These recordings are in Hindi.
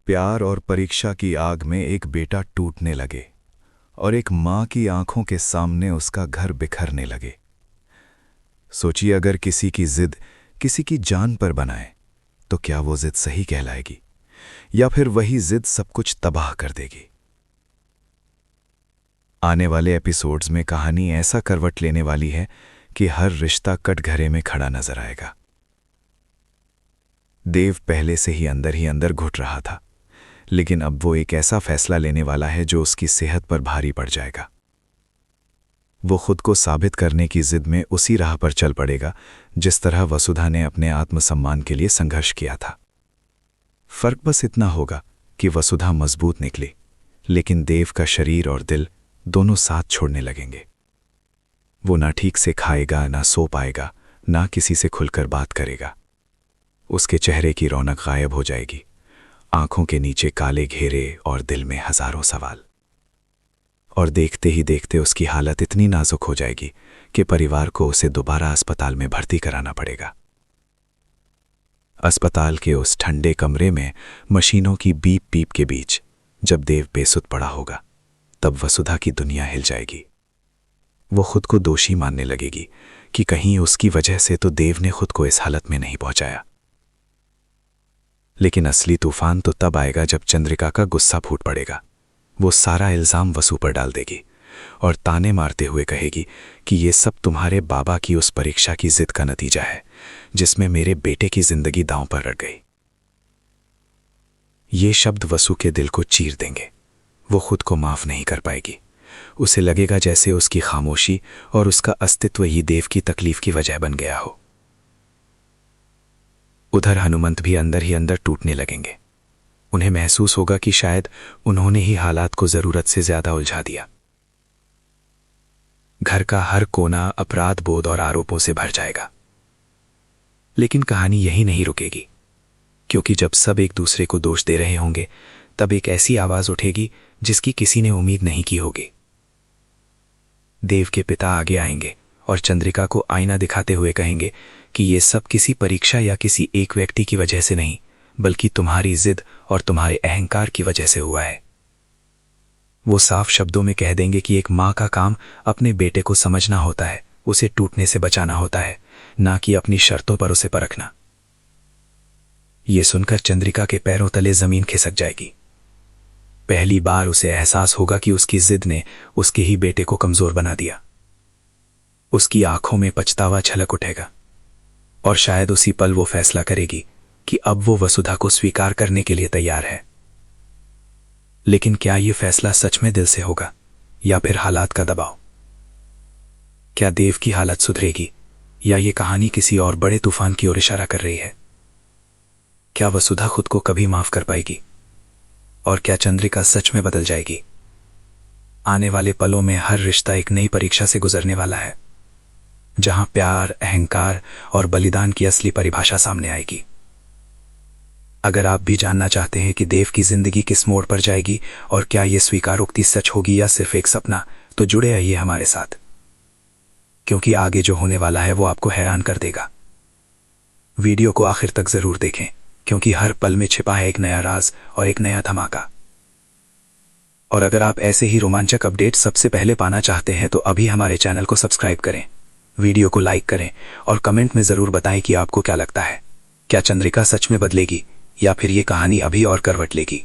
प्यार और परीक्षा की आग में एक बेटा टूटने लगे और एक माँ की आंखों के सामने उसका घर बिखरने लगे। सोचिए, अगर किसी की जिद किसी की जान पर बनाए तो क्या वो जिद सही कहलाएगी या फिर वही जिद सब कुछ तबाह कर देगी। आने वाले एपिसोड्स में कहानी ऐसा करवट लेने वाली है कि हर रिश्ता कटघरे में खड़ा नजर आएगा। देव पहले से ही अंदर घुट रहा था, लेकिन अब वो एक ऐसा फैसला लेने वाला है जो उसकी सेहत पर भारी पड़ जाएगा। वो खुद को साबित करने की जिद में उसी राह पर चल पड़ेगा जिस तरह वसुधा ने अपने आत्मसम्मान के लिए संघर्ष किया था। फर्क बस इतना होगा कि वसुधा मजबूत निकली, लेकिन देव का शरीर और दिल दोनों साथ छोड़ने लगेंगे। वो ना ठीक से खाएगा, ना सो पाएगा, ना किसी से खुलकर बात करेगा। उसके चेहरे की रौनक गायब हो जाएगी, आंखों के नीचे काले घेरे और दिल में हजारों सवाल। और देखते ही देखते उसकी हालत इतनी नाजुक हो जाएगी कि परिवार को उसे दोबारा अस्पताल में भर्ती कराना पड़ेगा। अस्पताल के उस ठंडे कमरे में मशीनों की बीप बीप के बीच जब देव बेसुध पड़ा होगा, तब वसुधा की दुनिया हिल जाएगी। वो खुद को दोषी मानने लगेगी कि कहीं उसकी वजह से तो देव ने खुद को इस हालत में नहीं पहुंचाया। लेकिन असली तूफान तो तब आएगा जब चंद्रिका का गुस्सा फूट पड़ेगा। वो सारा इल्जाम वसु पर डाल देगी और ताने मारते हुए कहेगी कि ये सब तुम्हारे बाबा की उस परीक्षा की जिद का नतीजा है जिसमें मेरे बेटे की जिंदगी दांव पर रख गई। ये शब्द वसु के दिल को चीर देंगे। वो खुद को माफ नहीं कर पाएगी। उसे लगेगा जैसे उसकी खामोशी और उसका अस्तित्व ही देव की तकलीफ की वजह बन गया हो। उधर हनुमंत भी अंदर टूटने लगेंगे। उन्हें महसूस होगा कि शायद उन्होंने ही हालात को जरूरत से ज्यादा उलझा दिया। घर का हर कोना अपराध बोध और आरोपों से भर जाएगा। लेकिन कहानी यही नहीं रुकेगी, क्योंकि जब सब एक दूसरे को दोष दे रहे होंगे, तब एक ऐसी आवाज उठेगी जिसकी किसी ने उम्मीद नहीं की होगी। देव के पिता आगे आएंगे और चंद्रिका को आईना दिखाते हुए कहेंगे कि ये सब किसी परीक्षा या किसी एक व्यक्ति की वजह से नहीं, बल्कि तुम्हारी जिद और तुम्हारे अहंकार की वजह से हुआ है। वो साफ शब्दों में कह देंगे कि एक माँ का काम अपने बेटे को समझना होता है, उसे टूटने से बचाना होता है, ना कि अपनी शर्तों पर उसे परखना। ये सुनकर चंद्रिका के पैरों तले जमीन खिसक जाएगी। पहली बार उसे एहसास होगा कि उसकी जिद ने उसके ही बेटे को कमजोर बना दिया। उसकी आंखों में पछतावा छलक उठेगा और शायद उसी पल वो फैसला करेगी कि अब वो वसुधा को स्वीकार करने के लिए तैयार है। लेकिन क्या ये फैसला सच में दिल से होगा या फिर हालात का दबाव? क्या देव की हालत सुधरेगी या ये कहानी किसी और बड़े तूफान की ओर इशारा कर रही है? क्या वसुधा खुद को कभी माफ कर पाएगी और क्या चंद्रिका सच में बदल जाएगी? आने वाले पलों में हर रिश्ता एक नई परीक्षा से गुजरने वाला है, जहां प्यार, अहंकार और बलिदान की असली परिभाषा सामने आएगी। अगर आप भी जानना चाहते हैं कि देव की जिंदगी किस मोड़ पर जाएगी और क्या यह स्वीकारोक्ति सच होगी या सिर्फ एक सपना, तो जुड़े आइए हमारे साथ, क्योंकि आगे जो होने वाला है वो आपको हैरान कर देगा। वीडियो को आखिर तक जरूर देखें, क्योंकि हर पल में छिपा है एक नया राज और एक नया धमाका। और अगर आप ऐसे ही रोमांचक अपडेट सबसे पहले पाना चाहते हैं तो अभी हमारे चैनल को सब्सक्राइब करें, वीडियो को लाइक करें और कमेंट में जरूर बताएं कि आपको क्या लगता है। क्या चंद्रिका सच में बदलेगी या फिर ये कहानी अभी और करवट लेगी?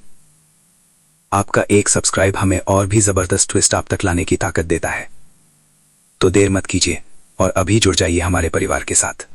आपका एक सब्सक्राइब हमें और भी जबरदस्त ट्विस्ट आप तक लाने की ताकत देता है। तो देर मत कीजिए और अभी जुड़ जाइए हमारे परिवार के साथ।